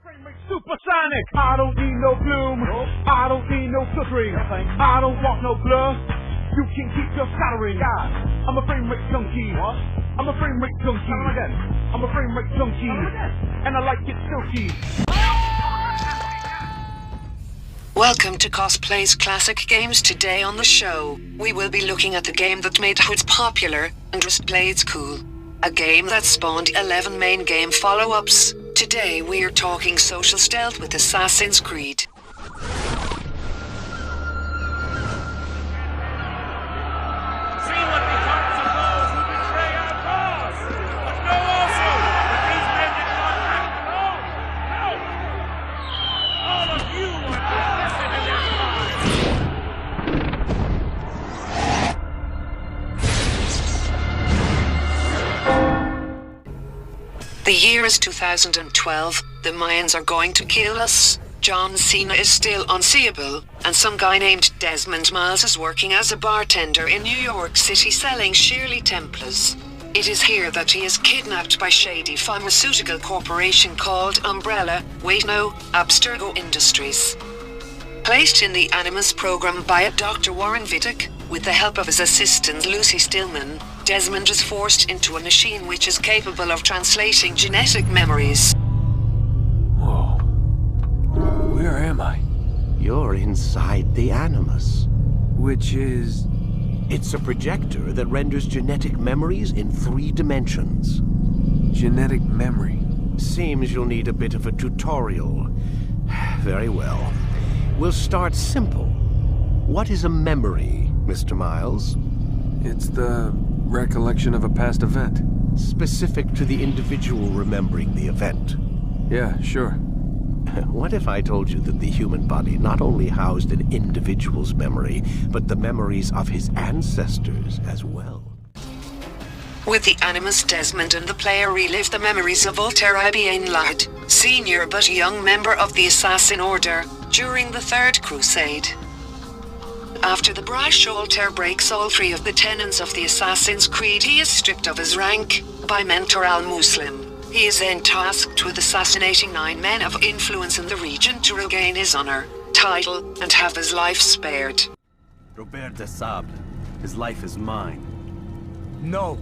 Supersonic. I don't need no bloom. I don't need no flickering. I don't want no blur. You can keep your salary. I'm a frame rate junkie. I'm a frame rate junkie. I'm a frame rate junkie. And I like it silky. Welcome to KOS-Plays Classic Games. Today on the show, we will be looking at the game that made hoods popular and wristblades cool. A game that spawned 11 main game follow-ups. Today we're talking social stealth with Assassin's Creed. The year is 2012, the Mayans are going to kill us, John Cena is still unseeable, and some guy named Desmond Miles is working as a bartender in New York City selling Shirley Templars. It is here that he is kidnapped by shady pharmaceutical corporation called Umbrella, Abstergo Industries. Placed in the Animus program by Dr. Warren Vidic, with the help of his assistant Lucy Stillman, Desmond is forced into a machine which is capable of translating genetic memories. Whoa. Where am I? You're inside the Animus. Which is... It's a projector that renders genetic memories in 3 dimensions. Genetic memory. Seems you'll need a bit of a tutorial. Very well. We'll start simple. What is a memory, Mr. Miles? It's the recollection of a past event. Specific to the individual remembering the event. Yeah, sure. What if I told you that the human body not only housed an individual's memory, but the memories of his ancestors as well? With the Animus, Desmond and the player relive the memories of Walter ibn-la'ahad, senior but young member of the Assassin Order, during the Third Crusade. After the brash Walter breaks all 3 of the tenets of the Assassin's Creed, he is stripped of his rank by Mentor al-Muslim. He is then tasked with assassinating 9 men of influence in the region to regain his honor, title, and have his life spared. Robert de Sable. His life is mine. No.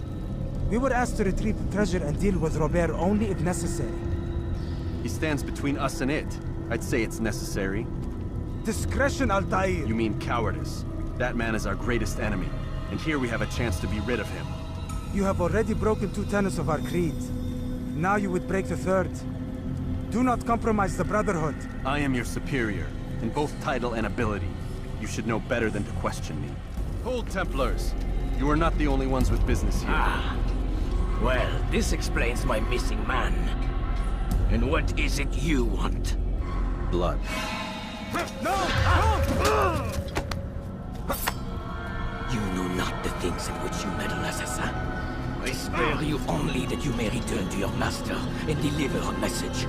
We were asked to retrieve treasure and deal with Robert only if necessary. He stands between us and it. I'd say it's necessary. Discretion, Altair! You mean cowardice. That man is our greatest enemy, and here we have a chance to be rid of him. You have already broken 2 tenets of our creed. Now you would break the 3rd. Do not compromise the Brotherhood. I am your superior, in both title and ability. You should know better than to question me. Hold, Templars! You are not the only ones with business here. Ah. Well, this explains my missing man. And what is it you want? Blood. No! You know not the things in which you meddle, assassin. I spare you only that you may return to your master and deliver a message.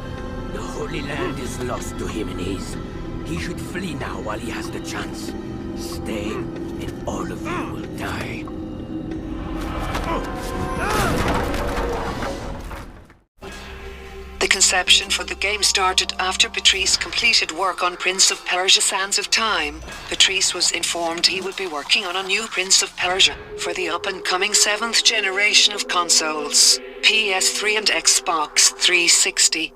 The Holy Land is lost to him and his. He should flee now while he has the chance. Stay, and all of you will die. The conception for the game started after Patrice completed work on Prince of Persia: Sands of Time. Patrice was informed he would be working on a new Prince of Persia for the up-and-coming 7th generation of consoles, PS3 and Xbox 360.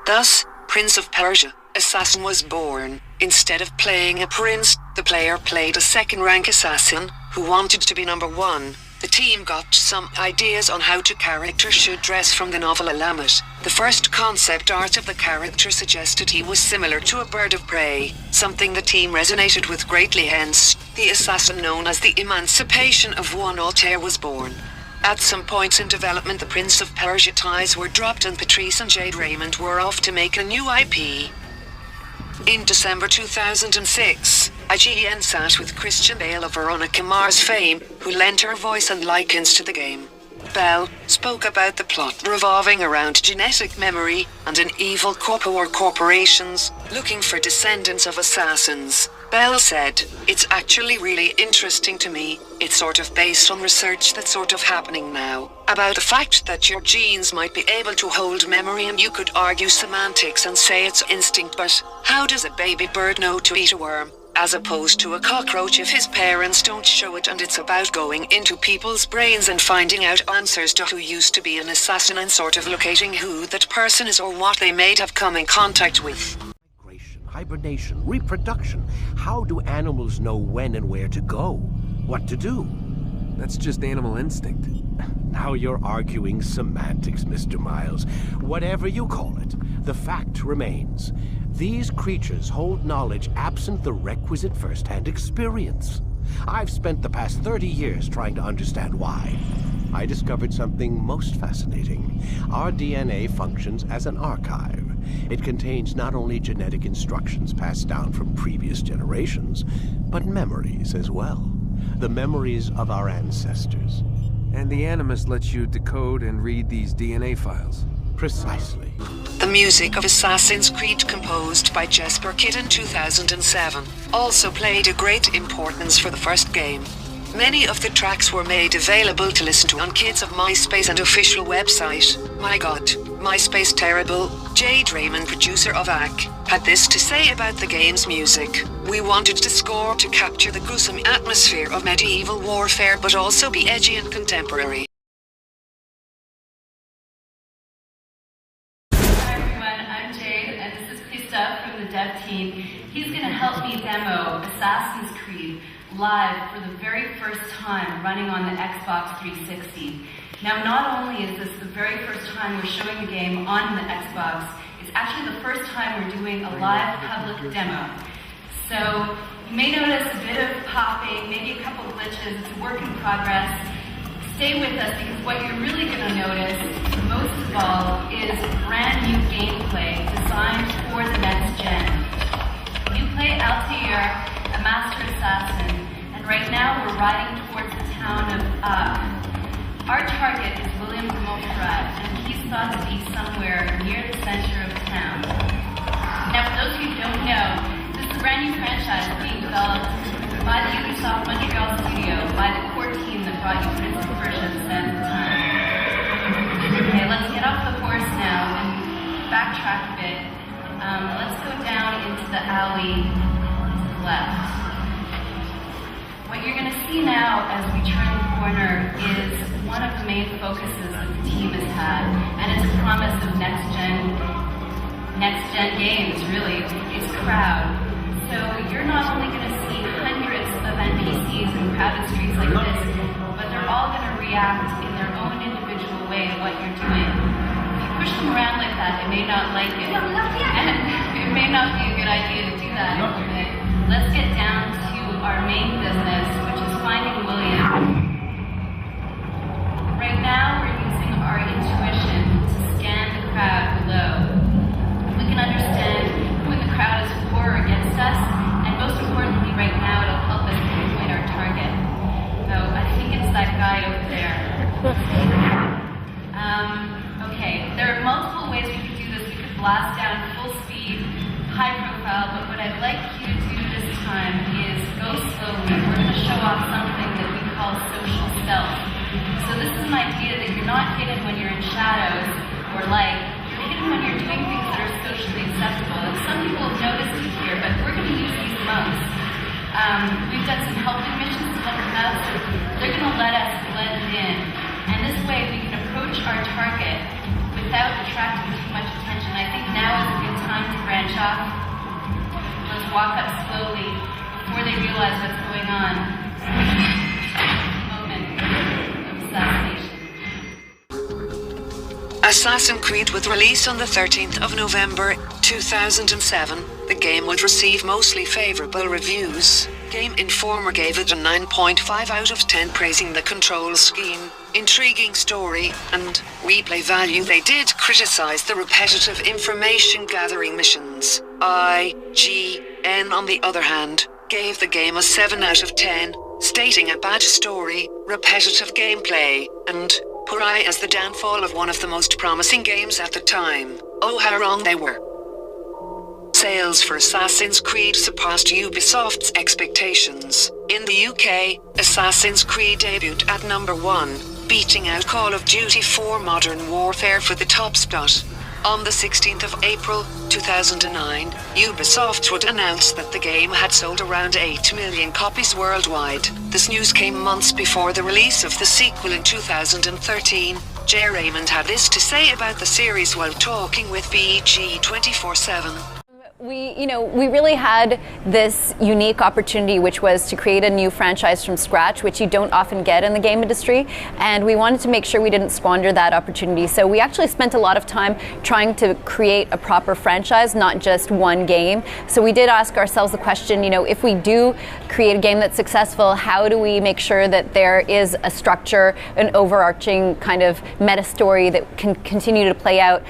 Thus, Prince of Persia: Assassin was born. Instead of playing a prince, the player played a second-rank assassin who wanted to be number 1. The team got some ideas on how the character should dress from the novel Al-Amat. The first concept art of the character suggested he was similar to a bird of prey, something the team resonated with greatly, hence, the assassin known as the Emancipation of One Altair was born. At some points in development, the Prince of Persia ties were dropped and Patrice and Jade Raymond were off to make a new IP. In December 2006, IGN sat with Christian Bale of Veronica Mars fame, who lent her voice and likeness to the game. Bell, spoke about the plot revolving around genetic memory and an evil corpo or corporations looking for descendants of assassins. Bell said, "It's actually really interesting to me. It's sort of based on research that's sort of happening now, about the fact that your genes might be able to hold memory, and you could argue semantics and say it's instinct, but how does a baby bird know to eat a worm, as opposed to a cockroach, if his parents don't show it? And it's about going into people's brains and finding out answers to who used to be an assassin and sort of locating who that person is or what they may have come in contact with." Hibernation, reproduction. How do animals know when and where to go? What to do? That's just animal instinct. Now you're arguing semantics, Mr. Miles. Whatever you call it, the fact remains. These creatures hold knowledge absent the requisite first-hand experience. I've spent the past 30 years trying to understand why. I discovered something most fascinating. Our DNA functions as an archive. It contains not only genetic instructions passed down from previous generations, but memories as well. The memories of our ancestors. And the Animus lets you decode and read these DNA files. Precisely. The music of Assassin's Creed, composed by Jesper Kidd in 2007, also played a great importance for the first game. Many of the tracks were made available to listen to on Kids of MySpace and official website. My God, MySpace terrible. Jade Raymond, producer of AK, had this to say about the game's music: "We wanted to score to capture the gruesome atmosphere of medieval warfare, but also be edgy and contemporary." Hi everyone, I'm Jade, and this is Christophe from the dev team. He's going to help me demo Assassin's Creed live for the very first time, running on the Xbox 360. Now, not only is this the very first time we're showing the game on the Xbox, it's actually the first time we're doing a live public demo. So you may notice a bit of popping, maybe a couple glitches. It's a work in progress. Stay with us, because what you're really going to notice, most of all, is brand new gameplay designed for the next gen. You play Altair, a master assassin, and right now we're riding towards the town of Our target is William de Montferrat, and he's thought to be somewhere near the center of town. Now, for those of you who don't know, this is a brand new franchise being developed by the Ubisoft Montreal studio, by the core team that brought you Prince of Persia: The Sands of Time. Okay, let's get off the horse now and backtrack a bit. Let's go down into the alley to the left. What you're going to see now as we turn the corner is one of the main focuses that the team has had, and it's a promise of next-gen games, really. It's crowd. So you're not only going to see hundreds of NPCs in crowded streets like this, but they're all going to react in their own individual way to what you're doing. If you push them around like that, they may not like it, and it may not be a good idea to do that. Okay? Let's get down to our main business, which is finding William. Right now, we're using our intuition to scan the crowd below. We can understand when the crowd is for or against us, and most importantly, right now, it'll help us pinpoint our target. So I think it's that guy over there. Okay, there are multiple ways we could do this. We could blast down full speed, high profile, but what I'd like you to do this time is go slowly. We're going to show off something that we call social stealth. So this is an idea that you're not hidden when you're in shadows or light. You're hidden when you're doing things that are socially acceptable. And some people have noticed it here, but we're going to use these monks. We've done some helping missions to them now, so they're going to let us blend in. And this way we can approach our target without attracting too much attention. I think now is a good time to branch off. Let's walk up slowly before they realize what's going on. Assassin's Creed would release on the 13th of November 2007. The game would receive mostly favorable reviews. Game Informer gave it a 9.5 out of 10, praising the control scheme, intriguing story, and replay value. They did criticize the repetitive information gathering missions. IGN, on the other hand, gave the game a 7 out of 10, stating a bad story, repetitive gameplay, and portray as the downfall of one of the most promising games at the time. Oh, how wrong they were. Sales for Assassin's Creed surpassed Ubisoft's expectations. In the UK, Assassin's Creed debuted at number 1, beating out Call of Duty 4 Modern Warfare for the top spot. On the 16th of April, 2009, Ubisoft would announce that the game had sold around 8 million copies worldwide. This news came months before the release of the sequel in 2013. Jay Raymond had this to say about the series while talking with BG 24/7. We really had this unique opportunity, which was to create a new franchise from scratch, which you don't often get in the game industry, and we wanted to make sure we didn't squander that opportunity. So we actually spent a lot of time trying to create a proper franchise, not just one game. So we did ask ourselves the question, if we do create a game that's successful, how do we make sure that there is a structure, an overarching kind of meta story that can continue to play out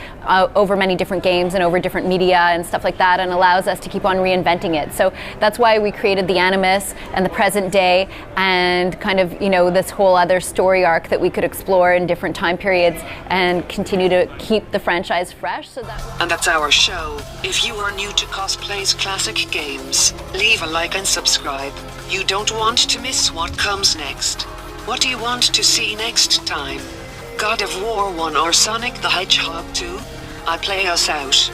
over many different games and over different media and stuff like that, and allows us to keep on reinventing it. So that's why we created the Animus and the present day, and kind of this whole other story arc that we could explore in different time periods and continue to keep the franchise fresh. And that's our show. If you are new to KOS-Plays classic games, leave a like and subscribe. You don't want to miss what comes next. What do you want to see next time? God of War 1 or Sonic the Hedgehog 2? I play us out.